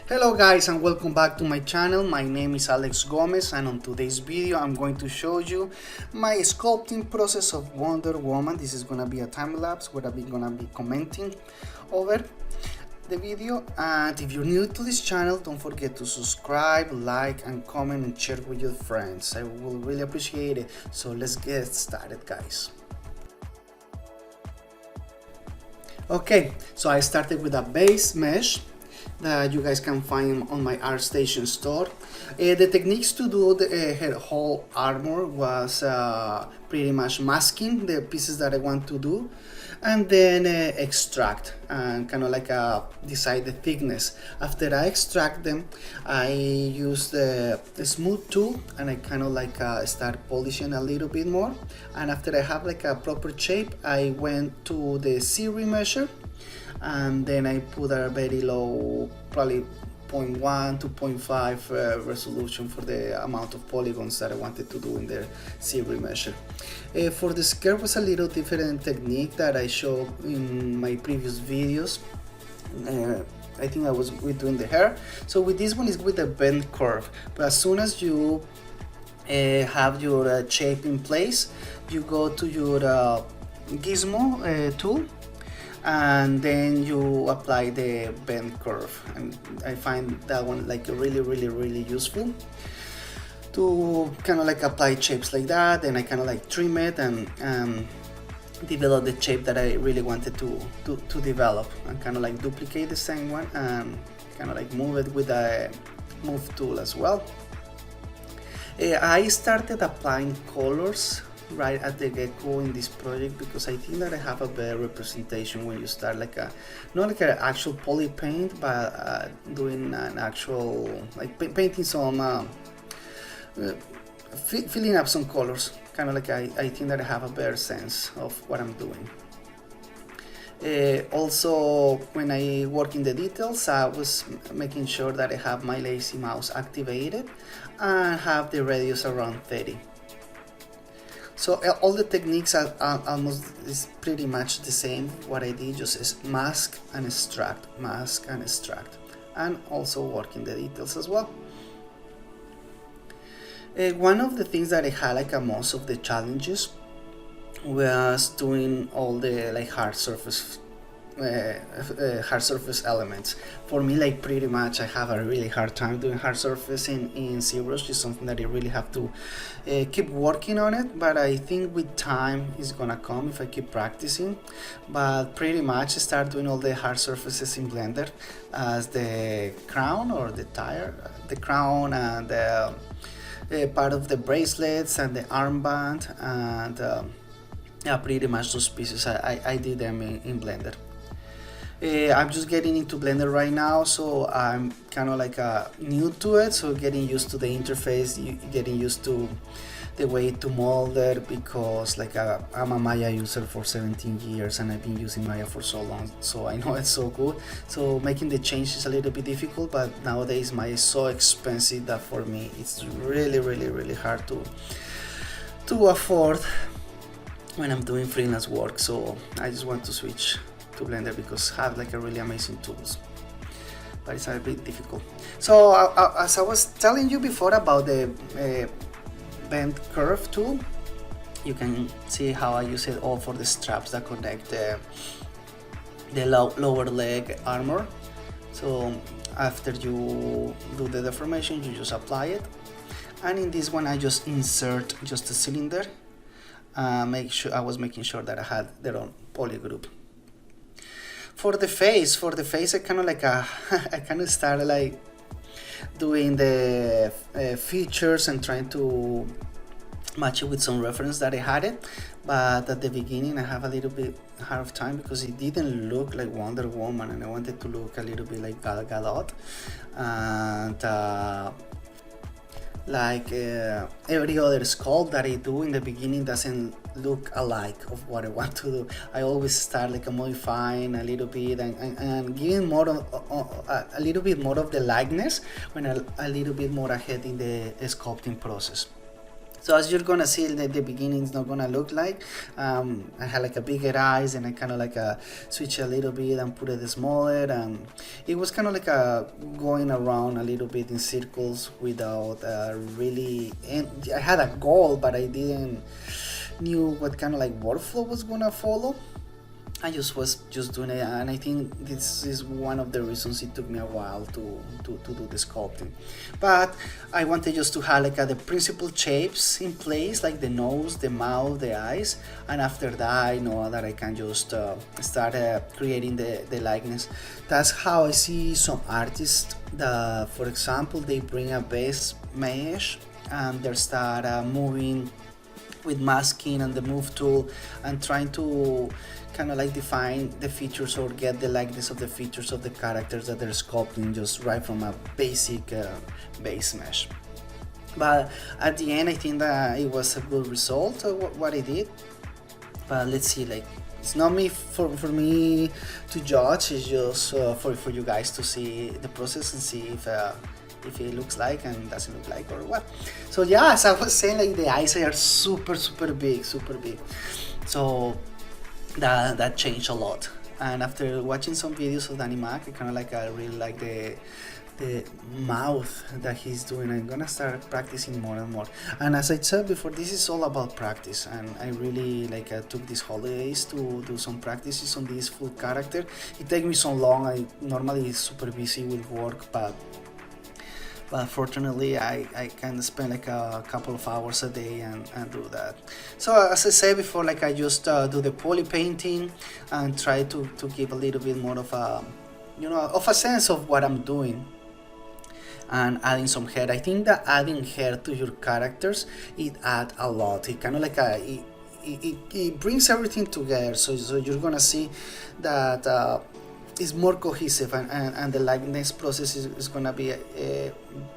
Hello guys and welcome back to my channel. My name is Alex Gomez and on today's video I'm going to show you my sculpting process of Wonder Woman. This is gonna be a time lapse where I'm gonna be commenting over the video, and if you're new to this channel, don't forget to subscribe, like and comment and share with your friends. I will really appreciate it. So let's get started, guys. Okay, so I started with a base mesh that you guys can find on my ArtStation store. The techniques to do her whole armor was pretty much masking the pieces that I want to do, and then extract and kind of like decide the thickness. After I extract them, I use the smooth tool and I kind of like start polishing a little bit more. And after I have like a proper shape, I went to the series measure, and then I put a very low, probably 0.1 to 0.5 resolution for the amount of polygons that I wanted to do in the series measure. For the skirt was a little different technique that I showed in my previous videos. I think I was doing the hair. So with this one is with the bend curve, but as soon as you have your shape in place, you go to your gizmo tool, and then you apply the bend curve, and I find that one like really useful to kind of like apply shapes like that. And I kind of like trim it and develop the shape that I really wanted to develop, and kind of like duplicate the same one and kind of like move it with a move tool as well. I started applying colors right at the get-go in this project because I think that I have a better representation when you start like not like an actual poly paint, but doing an actual like painting some filling up some colors. Kind of like I think that I have a better sense of what I'm doing. Also, when I work in the details, I was making sure that I have my lazy mouse activated and have the radius around 30. So all the techniques are almost is pretty much the same. What I did just is mask and extract, and also work in the details as well. One of the things that I had like most of the challenges was doing all the like hard surface elements. For me, like pretty much I have a really hard time doing hard surface in ZBrush. It's something that I really have to keep working on it, but I think with time it's gonna come if I keep practicing. But pretty much I start doing all the hard surfaces in Blender, as the crown or the tire, the crown and the part of the bracelets and the armband, and yeah, pretty much those pieces I did them in Blender. I'm just getting into Blender right now, so I'm kind of like new to it, so getting used to the interface, getting used to the way to mold it, because like I'm a Maya user for 17 years and I've been using Maya for so long, so I know it's so good. So making the change is a little bit difficult, but nowadays Maya is so expensive that for me it's really hard to afford when I'm doing freelance work. So I just want to switch to Blender because I have like a really amazing tools, but it's a bit difficult. So as I was telling you before about the bend curve tool, you can see how I use it all for the straps that connect the lower leg armor. So after you do the deformation, you just apply it, and in this one I just insert just a cylinder. I was making sure that I had their own poly group. For the face, I kind of like I kind of started like doing the features and trying to match it with some reference that I had it, but at the beginning I have a little bit hard of time because it didn't look like Wonder Woman, and I wanted to look a little bit like Gal Gadot, and like every other sculpt that I do in the beginning doesn't look alike of what I want to do. I always start like modifying a little bit and giving more of a little bit more of the likeness when a little bit more ahead in the sculpting process. So as you're gonna see, the beginning is not gonna look like. I had like a bigger eyes, and I kind of like switch a little bit and put it smaller, and it was kind of like going around a little bit in circles without really. And I had a goal, but I didn't knew what kind of like workflow was gonna follow. I just was just doing it, and I think this is one of the reasons it took me a while to do the sculpting. But I wanted just to have like the principal shapes in place, like the nose, the mouth, the eyes, and after that I know that I can just start creating the likeness. That's how I see some artists that, for example, they bring a base mesh and they start moving with masking and the move tool and trying to kind of like define the features or get the likeness of the features of the characters that they're sculpting just right from a basic base mesh. But at the end I think that it was a good result of what I did. But let's see, like, it's not me for me to judge, it's just for you guys to see the process and see if it looks like and doesn't look like or what. So yeah, as I was saying, like the eyes are super big, so that changed a lot. And after watching some videos of Danny Mac, I really like the mouth that he's doing. I'm gonna start practicing more and more. And as I said before, this is all about practice, and I really took these holidays to do some practices on this full character. It takes me so long. I normally super busy with work, but fortunately I can spend like a couple of hours a day and do that. So as I said before, like I just do the poly painting and try to give a little bit more of a of a sense of what I'm doing, and adding some hair. I think that adding hair to your characters, it adds a lot. It kind of like it brings everything together, so you're gonna see that is more cohesive, and the likeness process is gonna be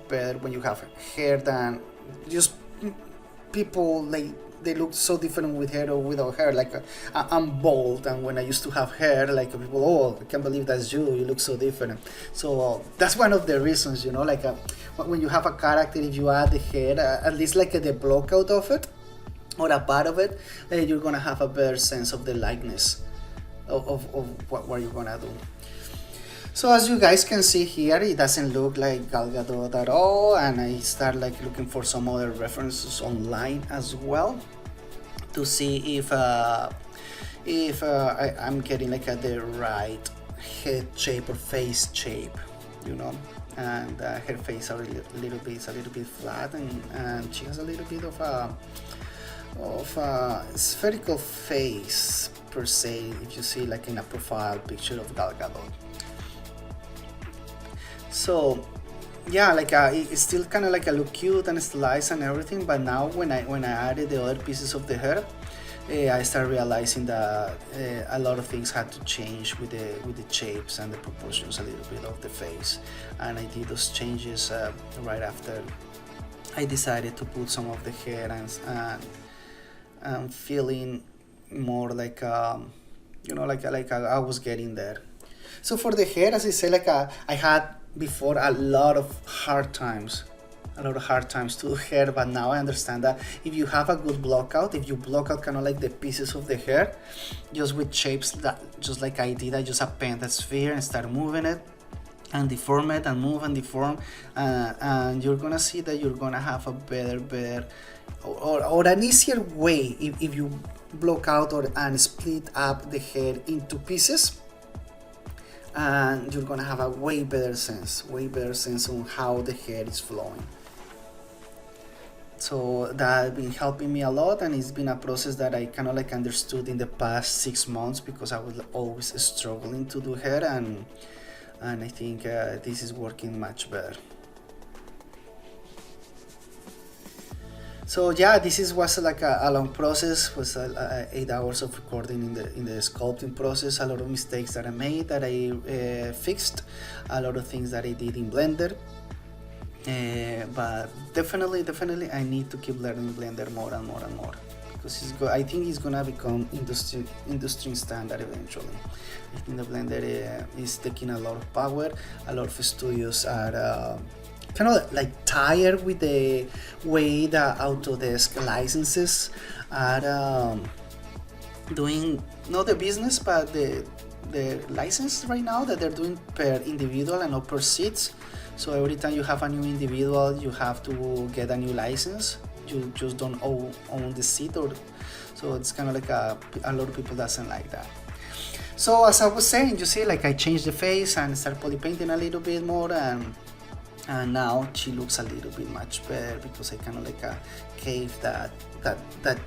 better when you have hair than just people. Like they look so different with hair or without hair. Like I'm bald, and when I used to have hair, like people, oh, I can't believe that's you. You look so different. So that's one of the reasons, like when you have a character, if you add the hair, at least like the block out of it or a part of it, you're gonna have a better sense of the likeness of what you're gonna do. So as you guys can see here, it doesn't look like Gal Gadot at all, and I start like looking for some other references online as well to see if I'm getting like the right head shape or face shape, and her face is a little bit flat, and she has a little bit of a spherical face per se, if you see like in a profile picture of Gal Gadot. So yeah, like it's still kind of like a look cute and stylized and everything, but now when I added the other pieces of the hair, I started realizing that a lot of things had to change with the shapes and the proportions a little bit of the face, and I did those changes right after I decided to put some of the hair and feeling more like like I was getting there. So for the hair, as I said, like I had before a lot of hard times to do hair, but now I understand that if you have a good block out, if you block out kind of like the pieces of the hair just with shapes that just like I did, I just append a sphere and start moving it and deform it and move and deform, and you're gonna see that you're gonna have a better or an easier way if you block out and split up the hair into pieces, and you're gonna have a way better sense on how the hair is flowing. So that's been helping me a lot, and it's been a process that I kind of like understood in the past 6 months, because I was always struggling to do hair, and I think this is working much better. So yeah, was like a long process. Was 8 hours of recording in the sculpting process. A lot of mistakes that I made that I fixed. A lot of things that I did in Blender. But definitely, I need to keep learning Blender more and more, because I think it's gonna become industry standard eventually. I think the Blender is taking a lot of power. A lot of studios are kind of like tired with the way that Autodesk licenses are doing, not the business, but the license right now that they're doing per individual and not per seats. So every time you have a new individual, you have to get a new license. You just don't own the seat, or so it's kind of like a lot of people doesn't like that. So as I was saying, you see, like I changed the face and start poly painting a little bit more, and now she looks a little bit much better because I kind of like gave that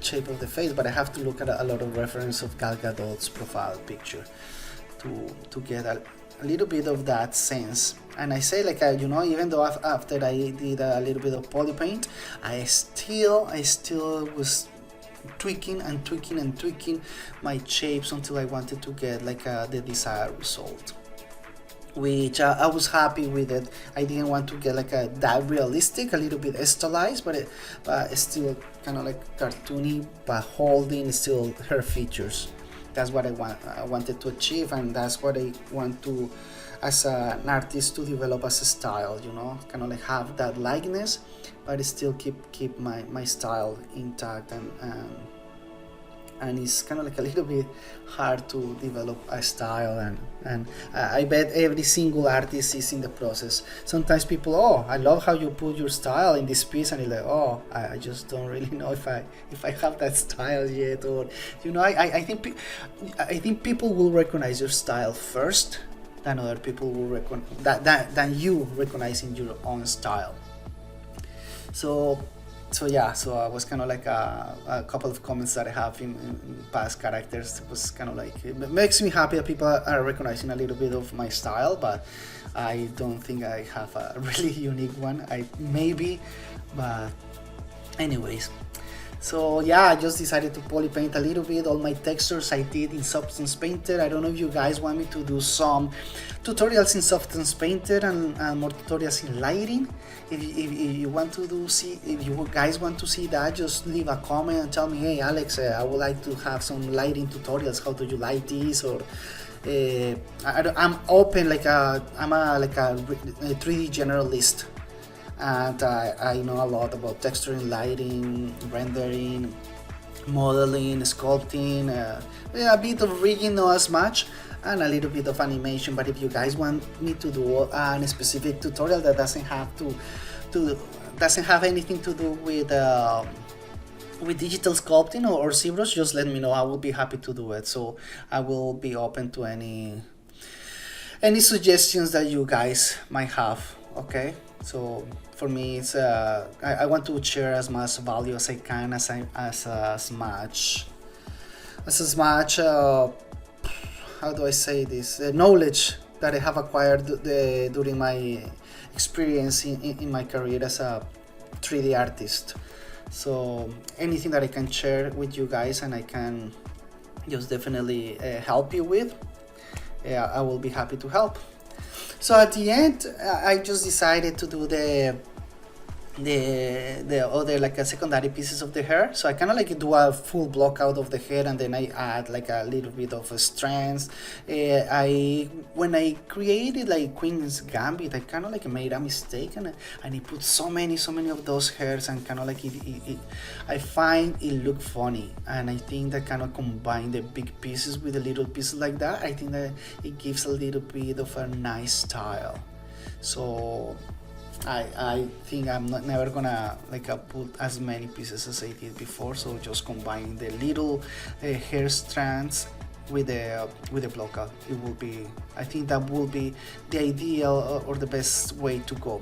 shape of the face. But I have to look at a lot of reference of Gal Gadot's profile picture to get a little bit of that sense. And I say, like, you know, even though after I did a little bit of poly paint, I still was tweaking my shapes until I wanted to get like the desired result, which I was happy with it. I didn't want to get like that realistic, a little bit stylized, but it's still kind of like cartoony, but holding still her features. That's what I wanted to achieve, and that's what I want to, as an artist, to develop as a style, you know, kind of like have that likeness, but still keep my style intact, and it's kind of like a little bit hard to develop a style, and I bet every single artist is in the process. Sometimes people, oh, I love how you put your style in this piece, and you're like, oh, I just don't really know if I have that style yet, or, you know, I think people will recognize your style first than other people will than you recognizing your own style. So yeah, so I was kind of like a couple of comments that I have in past characters. It was kind of like, it makes me happy that people are recognizing a little bit of my style, but I don't think I have a really unique one. Maybe, but anyways. So yeah, I just decided to poly paint a little bit. All my textures I did in Substance Painter. I don't know if you guys want me to do some tutorials in Substance Painter and more tutorials in lighting. If you want to if you guys want to see that, just leave a comment and tell me, hey Alex, I would like to have some lighting tutorials. How do you light this? Or I'm open, like I'm a 3D generalist. And I know a lot about texturing, lighting, rendering, modeling, sculpting, a bit of rigging, not as much, and a little bit of animation. But if you guys want me to do a specific tutorial that doesn't have anything to do with digital sculpting or ZBrush, just let me know. I will be happy to do it. So I will be open to any suggestions that you guys might have. Okay. So for me, it's I want to share as much value as I can, as much how do I say this, knowledge that I have acquired during my experience in my career as a 3D artist. So anything that I can share with you guys and I can just definitely help you with, I will be happy to help. So at the end, I just decided to do the other, like, a secondary pieces of the hair. So I kind of like do a full block out of the hair, and then I add like a little bit of strands. When I created like Queen's Gambit, I kind of like made a mistake, and I put so many of those hairs, and kind of like I find it look funny, and I think that kind of combine the big pieces with the little pieces like that, I think that it gives a little bit of a nice style. So I think I'm never gonna like put as many pieces as I did before. So just combine the little hair strands with the block out. It will be, I think that will be the ideal or the best way to go.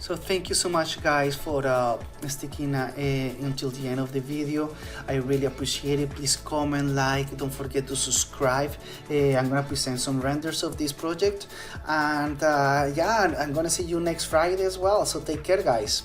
So thank you so much guys for sticking until the end of the video. I really appreciate it. Please comment, like, don't forget to subscribe. I'm gonna present some renders of this project, and yeah, I'm gonna see you next Friday as well. So take care guys.